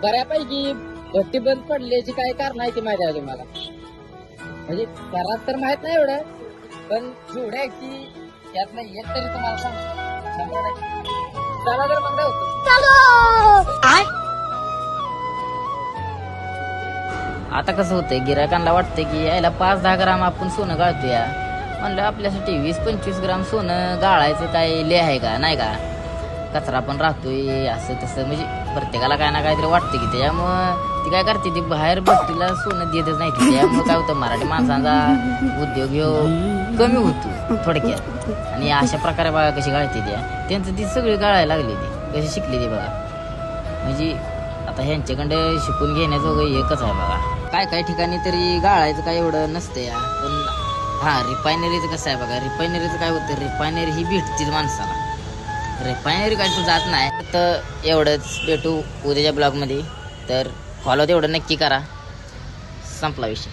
बऱ्यापैकी भट्टी बंद पडल्याची काय कारण आहे ती माहिती आहे तुम्हाला? म्हणजे घरात तर माहित नाही एवढं, पण जेवढ्या आहे की यातलं एक तरी तुम्हाला सांग 100%. चला तर मग होतो. आता कसं होतंय, गिरायकांना वाटतंय की यायला 5-10 ग्राम आपण सोनं गाळतोया, म्हणलं आपल्यासाठी 20-25 ग्राम सोनं गाळायचं काय लय आहे का? नाही का? कचरा पण राहतोय असं तसं, म्हणजे प्रत्येकाला काय ना काहीतरी वाटतं की त्याच्यामुळं ती काय करते, ती बाहेर भट्टीला सोनं देतच नाही. त्यामुळे काय होतं, मराठी माणसांचा उद्योग ह्यो कमी होतो थोडक्यात. आणि अशा प्रकारे बघा कशी गाळते त्या, त्यांचं ती सगळी गाळायला लागली, ती कशी शिकली ती बघा. म्हणजे आता ह्यांच्याकडे शिकून घेण्याजोगं एकच आहे बघा. काय काय ठिकाणी तरी गाळायचं काय एवढं नसतं या, पण हा रिफायनरीचं कसं आहे बघा. रिफायनरीचं काय होतं, रिफायनरी ही भेटतीच माणसाला. रिफायनरी काय तू जात नाही. तर एवढंच, भेटू उद्याच्या ब्लॉगमध्ये. तर फॉलो तेवढं नक्की करा. संपला विषय.